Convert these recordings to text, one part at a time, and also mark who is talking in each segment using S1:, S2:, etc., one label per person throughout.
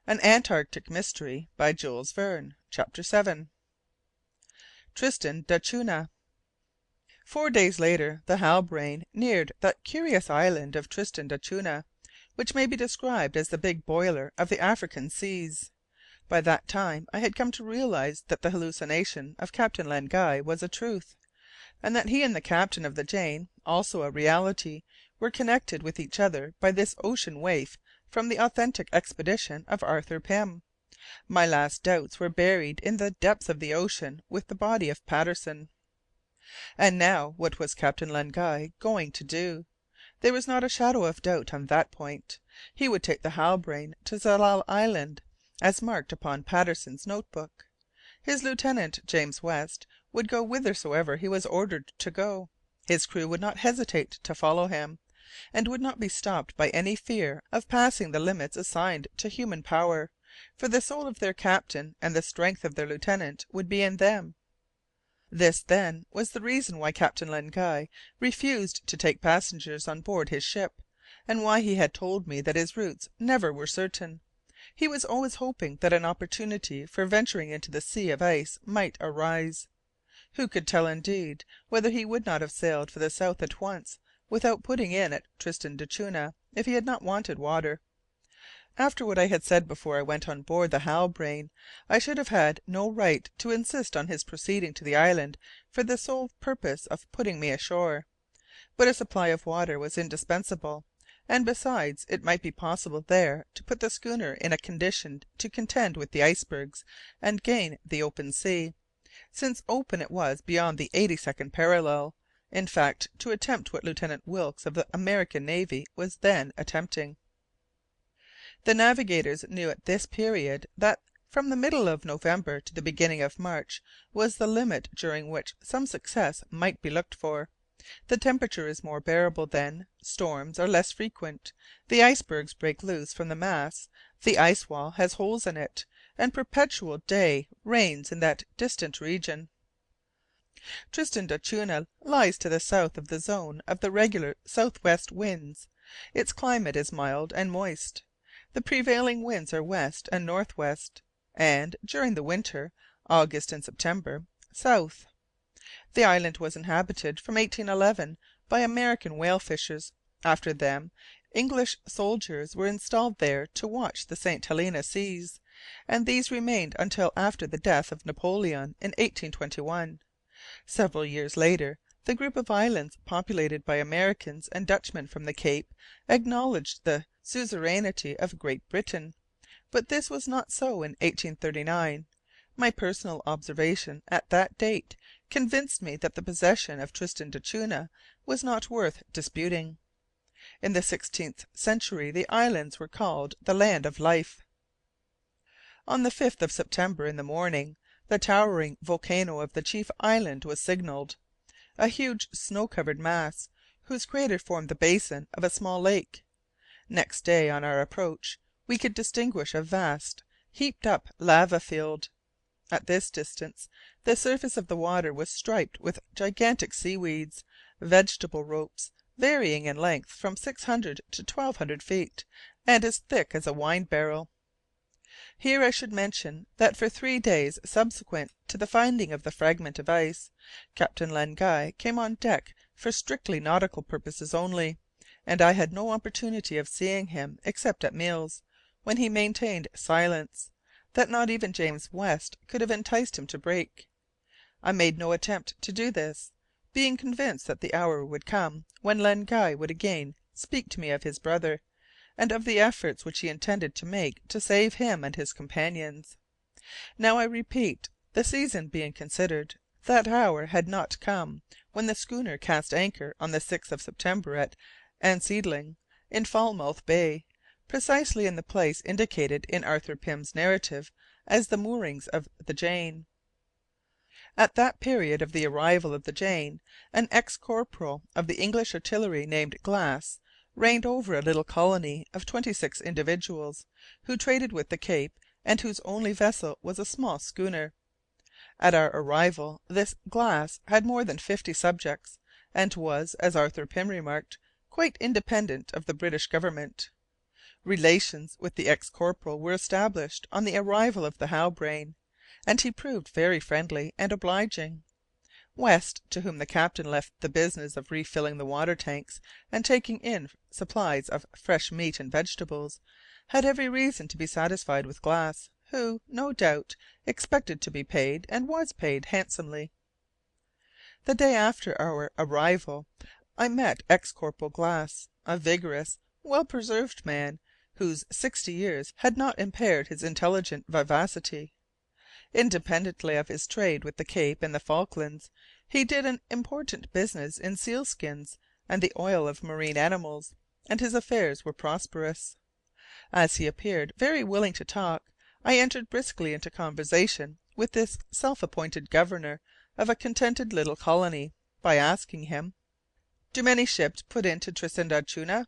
S1: An Antarctic Mystery by Jules Verne. Chapter 7. Tristan d'Acunha. 4 days later the Halbrane neared that curious island of Tristan d'Acunha, which may be described as the big boiler of the African seas. By that time I had come to realize that the hallucination of Captain Len Guy was a truth, and that he and the captain of the Jane, also a reality, were connected with each other by this ocean waif from the authentic expedition of Arthur Pym. My last doubts were buried in the depths of the ocean with the body of Patterson. And now what was Captain Len Guy going to do? There was not a shadow of doubt on that point. He would take the Halbrane to Tsalal Island, as marked upon Patterson's notebook. His lieutenant, James West, would go whithersoever he was ordered to go. His crew would not hesitate to follow him, and would not be stopped by any fear of passing the limits assigned to human power, for the soul of their captain and the strength of their lieutenant would be in them. This, then, was the reason why Captain Len Guy refused to take passengers on board his ship, and why he had told me that his routes never were certain. He was always hoping that an opportunity for venturing into the sea of ice might arise. Who could tell, indeed, whether he would not have sailed for the south at once, without putting in at Tristan d'Acunha, if he had not wanted water? After what I had said before I went on board the Halbrane, I should have had no right to insist on his proceeding to the island for the sole purpose of putting me ashore. But a supply of water was indispensable, and besides, it might be possible there to put the schooner in a condition to contend with the icebergs and gain the open sea, since open it was beyond the 82nd parallel; in fact, to attempt what Lieutenant Wilkes of the American Navy was then attempting. The navigators knew at this period that from the middle of November to the beginning of March was the limit during which some success might be looked for. The temperature is more bearable then, storms are less frequent, the icebergs break loose from the mass, the ice wall has holes in it, and perpetual day reigns in that distant region. Tristan d'Acunha lies to the south of the zone of the regular south-west winds. Its climate is mild and moist. The prevailing winds are west and north-west, and, during the winter (August and September), south. The island was inhabited from 1811 by American whale fishers. After them, English soldiers were installed there to watch the St. Helena seas, and these remained until after the death of Napoleon in 1821. Several years later, the group of islands populated by Americans and Dutchmen from the Cape acknowledged the suzerainty of Great Britain. But this was not so in 1839. My personal observation at that date convinced me that the possession of Tristan d'Acunha was not worth disputing. In the 16th century the islands were called the Land of Life. On the 5th of September, in the morning, the towering volcano of the chief island was signalled, a huge snow-covered mass, whose crater formed the basin of a small lake. Next day, on our approach, we could distinguish a vast, heaped-up lava field. At this distance, the surface of the water was striped with gigantic seaweeds, vegetable ropes varying in length from 600 to 1,200 feet, and as thick as a wine barrel. Here I should mention that for 3 days subsequent to the finding of the fragment of ice, Captain Len Guy came on deck for strictly nautical purposes only, and I had no opportunity of seeing him except at meals, when he maintained silence that not even James West could have enticed him to break. I made no attempt to do this, being convinced that the hour would come when Len Guy would again speak to me of his brother, and of the efforts which he intended to make to save him and his companions. Now I repeat, the season being considered, that hour had not come when the schooner cast anchor on the 6th of September at Ansiedling, in Falmouth Bay, precisely in the place indicated in Arthur Pym's narrative as the moorings of the Jane. At that period of the arrival of the Jane, an ex-corporal of the English artillery named Glass reigned over a little colony of 26 individuals, who traded with the Cape, and whose only vessel was a small schooner. At our arrival this Glass had more than 50 subjects, and was, as Arthur Pym remarked, quite independent of the British government. Relations with the ex corporal were established on the arrival of the Halbrane, and he proved very friendly and obliging. West, to whom the captain left the business of refilling the water tanks and taking in supplies of fresh meat and vegetables, had every reason to be satisfied with Glass, who, no doubt, expected to be paid, and was paid handsomely. The day after our arrival I met ex Corporal Glass, a vigorous, well preserved man, whose 60 years had not impaired his intelligent vivacity. Independently of his trade with the Cape and the Falklands, he did an important business in seal skins and the oil of marine animals, and his affairs were prosperous. As he appeared very willing to talk, I entered briskly into conversation with this self appointed governor of a contented little colony, by asking him, "Do many ships put into Tristan d'Acunha?"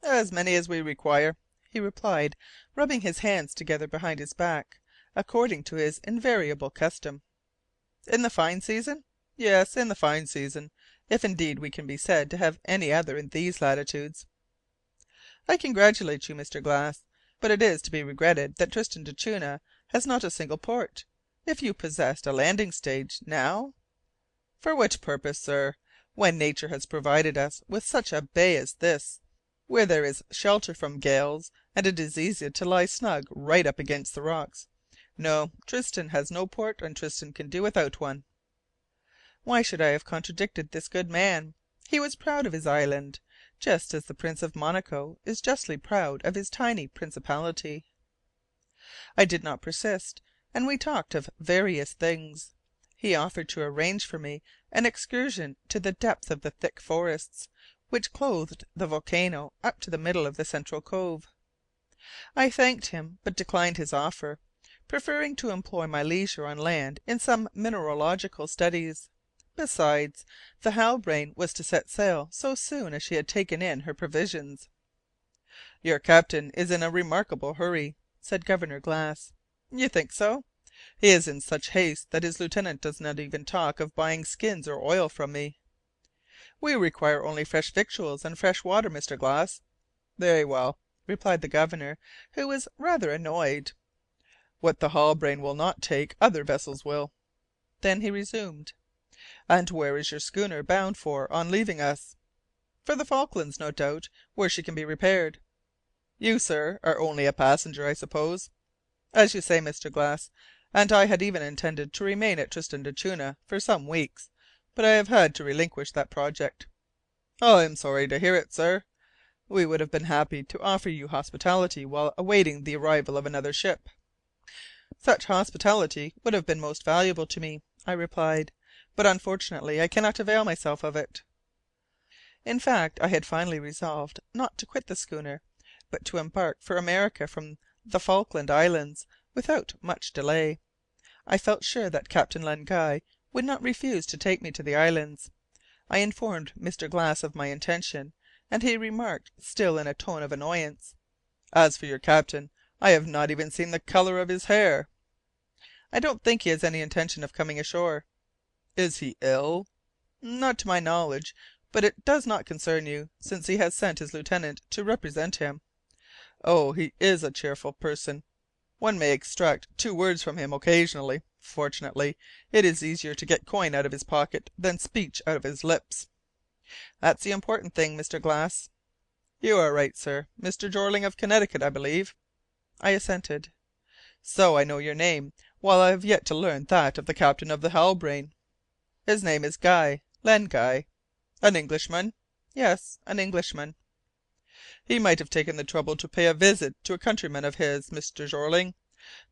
S1: "As many as we require," he replied, rubbing his hands together behind his back, according to his invariable custom. "In the fine season?" "Yes, in the fine season, if indeed we can be said to have any other in these latitudes." "I congratulate you, Mr. Glass, but it is to be regretted that Tristan d'Acunha has not a single port. If you possessed a landing stage, now—" "For what purpose, sir, when nature has provided us with such a bay as this, where there is shelter from gales, and it is easy to lie snug right up against the rocks? No, Tristan has no port, and Tristan can do without one." Why should I have contradicted this good man? He was proud of his island, just as the Prince of Monaco is justly proud of his tiny principality. I did not persist, and we talked of various things. He offered to arrange for me an excursion to the depth of the thick forests which clothed the volcano up to the middle of the central cove. I thanked him, but declined his offer, preferring to employ my leisure on land in some mineralogical studies. Besides, the Halbrane was to set sail so soon as she had taken in her provisions. "Your captain is in a remarkable hurry," said Governor Glass. "You think so? He is in such haste that his lieutenant does not even talk of buying skins or oil from me." "We require only fresh victuals and fresh water, Mr. Glass." "Very well," replied the Governor, who was rather annoyed. "What the Halbrane will not take, other vessels will." Then he resumed: "And where is your schooner bound for on leaving us?" "For the Falklands, no doubt, where she can be repaired." "You, sir, are only a passenger, I suppose?" "As you say, Mr. Glass, and I had even intended to remain at Tristan d'Acunha for some weeks, but I have had to relinquish that project." "I am sorry to hear it, sir. We would have been happy to offer you hospitality while awaiting the arrival of another ship." "Such hospitality would have been most valuable to me," I replied, "but unfortunately I cannot avail myself of it." In fact, I had finally resolved not to quit the schooner, but to embark for America from the Falkland Islands without much delay. I felt sure that Captain Len Guy would not refuse to take me to the islands. I informed Mr. Glass of my intention, and he remarked, still in a tone of annoyance, "As for your captain, I have not even seen the colour of his hair." "I don't think he has any intention of coming ashore." "Is he ill?" "Not to my knowledge, but it does not concern you, since he has sent his lieutenant to represent him." "Oh, he is a cheerful person. One may extract 2 words from him occasionally. Fortunately, it is easier to get coin out of his pocket than speech out of his lips." "That's the important thing, Mr. Glass." "You are right, sir. Mr. Jeorling of Connecticut, I believe?" I assented. "So I know your name, while I have yet to learn that of the captain of the Halbrane." "His name is Guy, Len Guy." "An Englishman?" "Yes, an Englishman." "He might have taken the trouble to pay a visit to a countryman of his, Mr. Jeorling.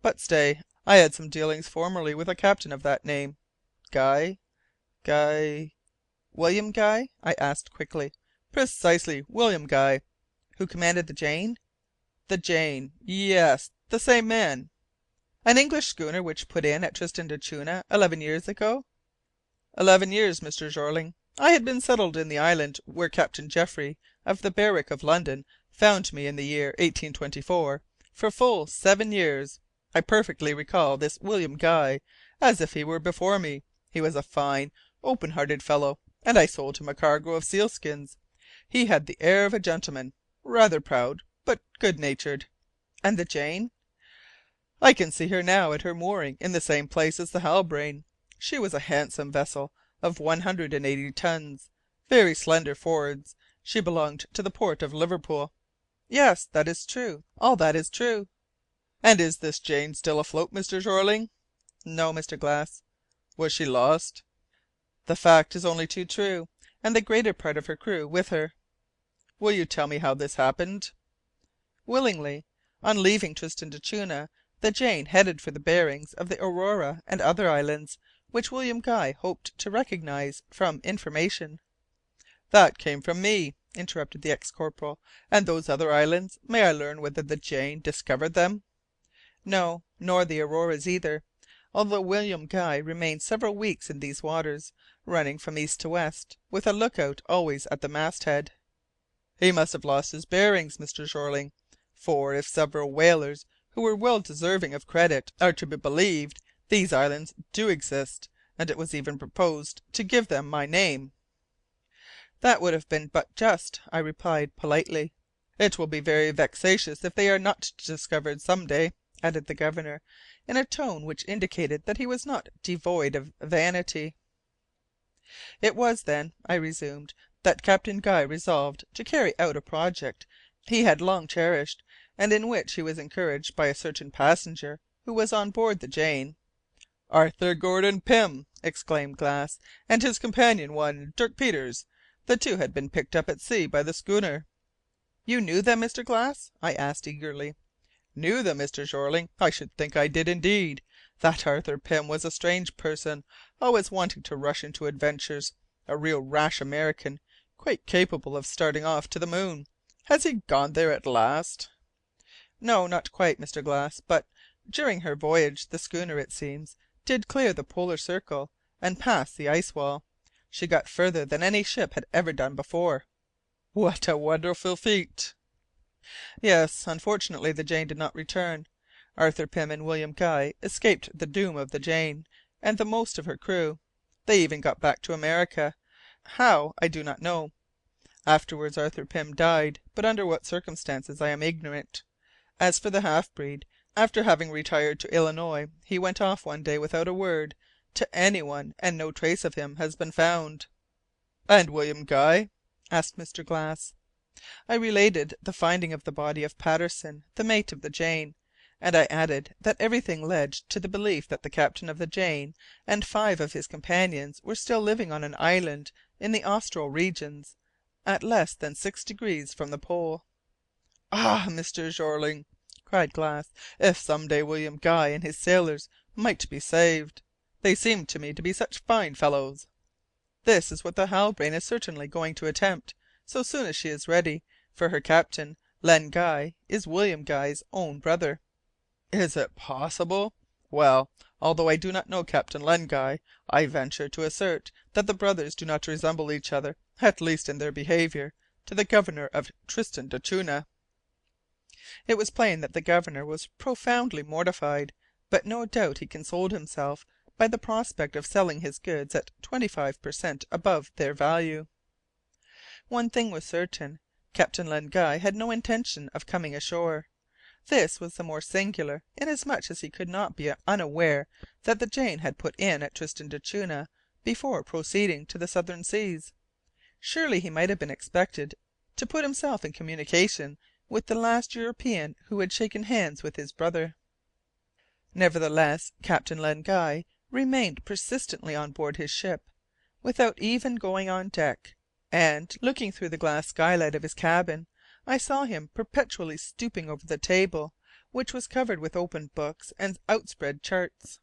S1: But stay, I had some dealings formerly with a captain of that name." "Guy? Guy? William Guy?" I asked quickly. "Precisely, William Guy." "Who commanded the Jane?" "The Jane? Yes, the same man." "An English schooner which put in at Tristan d'Acunha 11 years ago?" "11 years, Mr. Jeorling. I had been settled in the island where Captain Jeffrey, of the Berwick of London, found me in the year 1824, for full 7 years. I perfectly recall this William Guy as if he were before me. He was a fine, open hearted fellow, and I sold him a cargo of seal skins. He had the air of a gentleman, rather proud, but good-natured. And the Jane? I can see her now at her mooring in the same place as the Halbrane. She was a handsome vessel of 180 tons, very slender forwards. She belonged to the port of Liverpool. Yes, that is true. All that is true. And is this Jane still afloat, Mr. Jeorling? No, Mr. Glass. Was she lost? The fact is only too true, and the greater part of her crew with her. Will you tell me how this happened? Willingly. On leaving Tristan d'Acunha, the Jane headed for the bearings of the Aurora and other islands, which William Guy hoped to recognize from information. That came from me, interrupted the ex-corporal. And those other islands, may I learn whether the Jane discovered them? No, nor the Auroras either, although William Guy remained several weeks in these waters, running from east to west, with a lookout always at the masthead. He must have lost his bearings, Mr. Jeorling, for if several whalers who were well deserving of credit are to be believed, these islands do exist, and it was even proposed to give them my name. That would have been but just, I replied politely. It will be very vexatious if they are not discovered some day, added the Governor, in a tone which indicated that he was not devoid of vanity. It was, then, I resumed, that Captain Guy resolved to carry out a project he had long cherished, and in which he was encouraged by a certain passenger who was on board the Jane. "Arthur Gordon Pym!" exclaimed Glass, "and his companion, one Dirk Peters. The two had been picked up at sea by the schooner." "You knew them, Mr. Glass?" I asked eagerly. "Knew them, Mr. Jeorling? I should think I did indeed. That Arthur Pym was a strange person, always wanting to rush into adventures. A real rash American, quite capable of starting off to the moon. Has he gone there at last?" "No, not quite, Mr. Glass, but during her voyage the schooner, it seems, did clear the polar circle and pass the ice wall. She got further than any ship had ever done before." "What a wonderful feat!" "Yes. Unfortunately the Jane did not return. Arthur Pym and William Guy escaped the doom of the Jane and the most of her crew. They even got back to America. How, I do not know. Afterwards Arthur Pym died, but under what circumstances I am ignorant. As for the half breed, after having retired to Illinois, he went off one day without a word to any one, and no trace of him has been found." "And William Guy?" asked Mr. Glass. I related the finding of the body of Patterson, the mate of the Jane, and I added that everything led to the belief that the captain of the Jane and 5 of his companions were still living on an island in the austral regions, at less than 6° from the pole. "Ah, Mr. Jeorling!" cried Glass, "if some day William Guy and his sailors might be saved! They seem to me to be such fine fellows." "This is what the Halbrane is certainly going to attempt, so soon as she is ready, for her captain, Len Guy, is William Guy's own brother." "Is it possible? Well, although I do not know Captain Len Guy, I venture to assert that the brothers do not resemble each other, at least in their behaviour to the Governor of Tristan d'Acunha." It was plain that the Governor was profoundly mortified, but no doubt he consoled himself by the prospect of selling his goods at 25 per cent above their value. One thing was certain: Captain Len Guy had no intention of coming ashore. This was the more singular inasmuch as he could not be unaware that the Jane had put in at Tristan d'Acunha before proceeding to the southern seas. Surely he might have been expected to put himself in communication with the last European who had shaken hands with his brother. Nevertheless, Captain Len Guy remained persistently on board his ship, without even going on deck, and, looking through the glass skylight of his cabin, I saw him perpetually stooping over the table, which was covered with open books and outspread charts.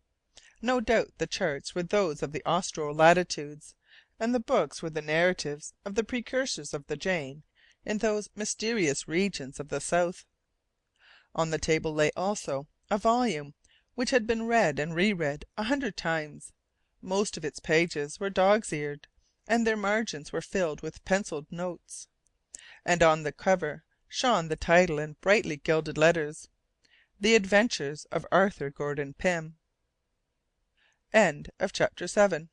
S1: No doubt the charts were those of the austral latitudes, and the books were the narratives of the precursors of the Jane in those mysterious regions of the south. On the table lay also a volume which had been read and re-read 100 times. Most of its pages were dog's-eared, and their margins were filled with pencilled notes, and on the cover shone the title in brightly gilded letters: The Adventures of Arthur Gordon Pym. CHAPTER 8.